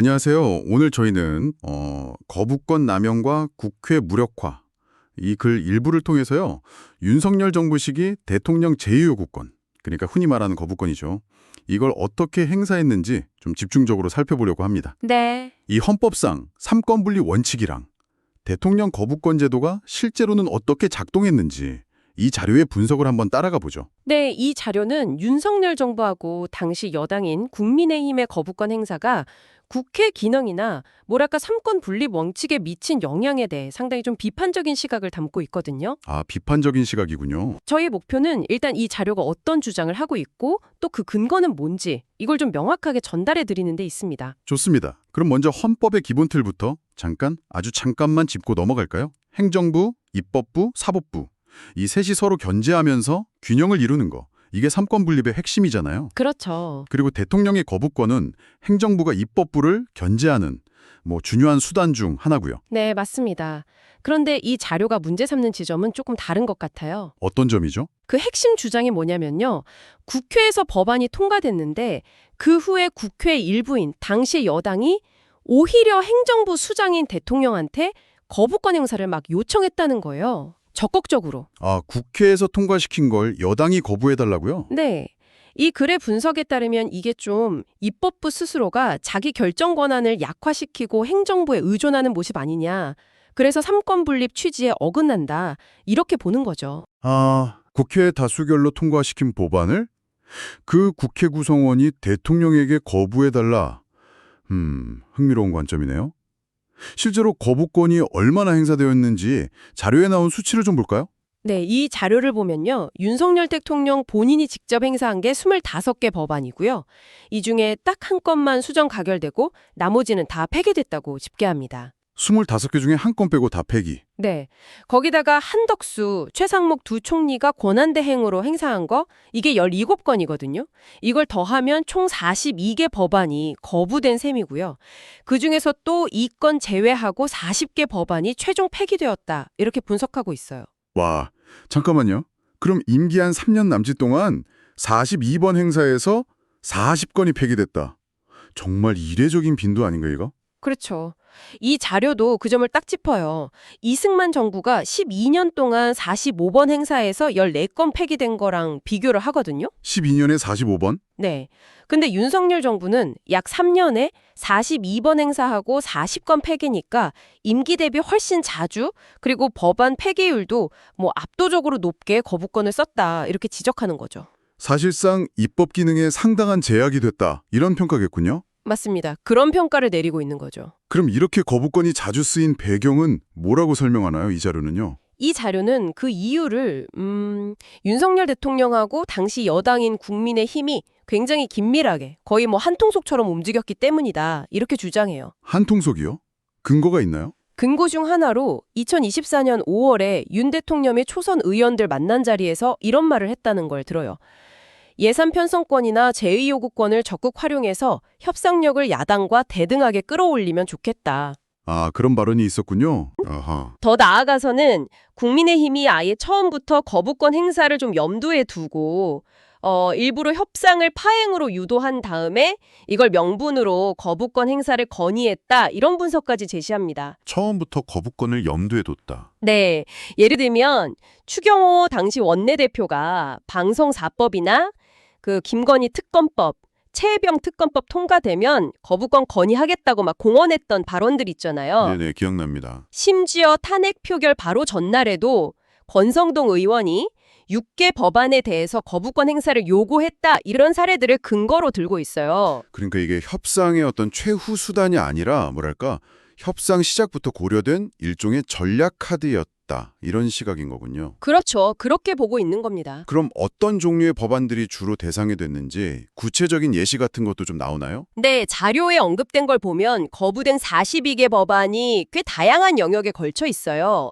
안녕하세요. 오늘 저희는 거부권 남용과 국회 무력화 이 글 일부를 통해서요. 윤석열 정부 시기 대통령 제2요구권, 그러니까 흔히 말하는 거부권이죠. 이걸 어떻게 행사했는지 좀 집중적으로 살펴보려고 합니다. 네. 이 헌법상 삼권 분리 원칙이랑 대통령 거부권 제도가 실제로는 어떻게 작동했는지 이 자료의 분석을 한번 따라가 보죠. 네, 이 자료는 윤석열 정부하고 당시 여당인 국민의힘의 거부권 행사가 국회 기능이나 뭐랄까 삼권 분립 원칙에 미친 영향에 대해 상당히 좀 비판적인 시각을 담고 있거든요. 아, 비판적인 시각이군요. 저희 목표는 일단 이 자료가 어떤 주장을 하고 있고 또 그 근거는 뭔지 이걸 좀 명확하게 전달해 드리는 데 있습니다. 좋습니다. 그럼 먼저 헌법의 기본 틀부터 아주 잠깐만 짚고 넘어갈까요? 행정부, 입법부, 사법부. 이 셋이 서로 견제하면서 균형을 이루는 거. 이게 삼권 분립의 핵심이잖아요. 그렇죠. 그리고 대통령의 거부권은 행정부가 입법부를 견제하는 중요한 수단 중 하나고요. 네, 맞습니다. 그런데 이 자료가 문제 삼는 지점은 조금 다른 것 같아요. 어떤 점이죠? 그 핵심 주장이 뭐냐면요. 국회에서 법안이 통과됐는데 그 후에 국회 일부인 당시 여당이 오히려 행정부 수장인 대통령한테 거부권 행사를 막 요청했다는 거예요. 적극적으로. 아, 국회에서 통과시킨 걸 여당이 거부해달라고요? 네. 이 글의 분석에 따르면 이게 좀 입법부 스스로가 자기 결정 권한을 약화시키고 행정부에 의존하는 모습 아니냐. 그래서 삼권 분립 취지에 어긋난다. 이렇게 보는 거죠. 아, 국회 다수결로 통과시킨 법안을 그 국회 구성원이 대통령에게 거부해달라. 흥미로운 관점이네요. 실제로 거부권이 얼마나 행사되었는지 자료에 나온 수치를 좀 볼까요? 네, 이 자료를 보면요. 윤석열 대통령 본인이 직접 행사한 게 25개 법안이고요. 이 중에 딱 한 건만 수정 가결되고 나머지는 다 폐기됐다고 집계합니다. 25개 중에 한 건 빼고 다 폐기. 네. 거기다가 한덕수, 최상목 두 총리가 권한대행으로 행사한 거 이게 17건이거든요. 이걸 더하면 총 42개 법안이 거부된 셈이고요. 그중에서 또 2건 제외하고 40개 법안이 최종 폐기되었다. 이렇게 분석하고 있어요. 와, 잠깐만요. 그럼 임기 한 3년 남짓 동안 42번 행사에서 40건이 폐기됐다. 정말 이례적인 빈도 아닌가 이거? 그렇죠. 이 자료도 그 점을 딱 짚어요. 이승만 정부가 12년 동안 45번 행사에서 14건 폐기된 거랑 비교를 하거든요. 12년에 45번? 네. 근데 윤석열 정부는 약 3년에 42번 행사하고 40건 폐기니까 임기 대비 훨씬 자주 그리고 법안 폐기율도 압도적으로 높게 거부권을 썼다 이렇게 지적하는 거죠. 사실상 입법 기능에 상당한 제약이 됐다. 이런 평가겠군요. 맞습니다. 그런 평가를 내리고 있는 거죠. 그럼 이렇게 거부권이 자주 쓰인 배경은 뭐라고 설명하나요? 이 자료는요. 이 자료는 그 이유를 윤석열 대통령하고 당시 여당인 국민의힘이 굉장히 긴밀하게 거의 한 통속처럼 움직였기 때문이다. 이렇게 주장해요. 한통속이요? 근거가 있나요? 근거 중 하나로 2024년 5월에 윤 대통령이 초선 의원들 만난 자리에서 이런 말을 했다는 걸 들어요. 예산 편성권이나 제2요구권을 적극 활용해서 협상력을 야당과 대등하게 끌어올리면 좋겠다. 아, 그런 발언이 있었군요. 아하. 더 나아가서는 국민의힘이 아예 처음부터 거부권 행사를 좀 염두에 두고 일부러 협상을 파행으로 유도한 다음에 이걸 명분으로 거부권 행사를 건의했다. 이런 분석까지 제시합니다. 처음부터 거부권을 염두에 뒀다. 네. 예를 들면 추경호 당시 원내대표가 방송사법이나 그 김건희 특검법, 최혜병 특검법 통과되면 거부권 건의하겠다고 막 공언했던 발언들 있잖아요. 네네, 기억납니다. 심지어 탄핵 표결 바로 전날에도 권성동 의원이 6개 법안에 대해서 거부권 행사를 요구했다. 이런 사례들을 근거로 들고 있어요. 그러니까 이게 협상의 어떤 최후 수단이 아니라 협상 시작부터 고려된 일종의 전략 카드였다. 이런 시각인 거군요. 그렇죠. 그렇게 보고 있는 겁니다. 그럼 어떤 종류의 법안들이 주로 대상이 됐는지 구체적인 예시 같은 것도 좀 나오나요? 네, 자료에 언급된 걸 보면 거부된 42개 법안이 꽤 다양한 영역에 걸쳐 있어요.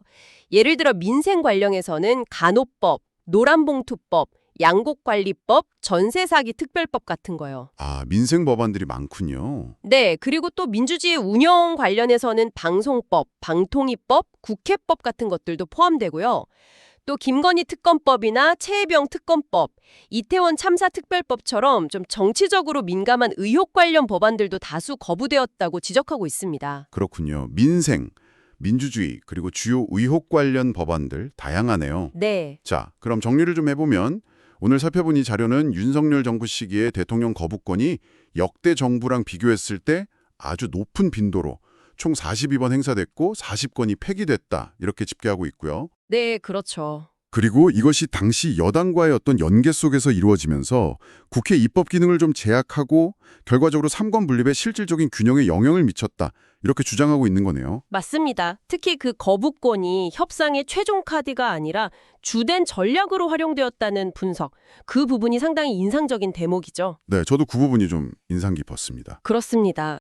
예를 들어 민생 관련해서는 간호법, 노란봉투법, 양곡관리법, 전세사기 특별법 같은 거요. 아, 민생 법안들이 많군요. 네, 그리고 또 민주주의 운영 관련해서는 방송법, 방통위법, 국회법 같은 것들도 포함되고요. 또 김건희 특검법이나 최혜병 특검법, 이태원 참사 특별법처럼 좀 정치적으로 민감한 의혹 관련 법안들도 다수 거부되었다고 지적하고 있습니다. 그렇군요. 민생, 민주주의, 그리고 주요 의혹 관련 법안들 다양하네요. 네. 자, 그럼 정리를 좀 해보면 오늘 살펴본 이 자료는 윤석열 정부 시기에 대통령 거부권이 역대 정부랑 비교했을 때 아주 높은 빈도로 총 42번 행사됐고 40건이 폐기됐다 이렇게 집계하고 있고요. 네, 그렇죠. 그리고 이것이 당시 여당과의 어떤 연계 속에서 이루어지면서 국회 입법 기능을 좀 제약하고 결과적으로 삼권 분립의 실질적인 균형에 영향을 미쳤다 이렇게 주장하고 있는 거네요. 맞습니다. 특히 그 거부권이 협상의 최종 카드가 아니라 주된 전략으로 활용되었다는 분석, 그 부분이 상당히 인상적인 대목이죠. 네, 저도 그 부분이 좀 인상 깊었습니다. 그렇습니다.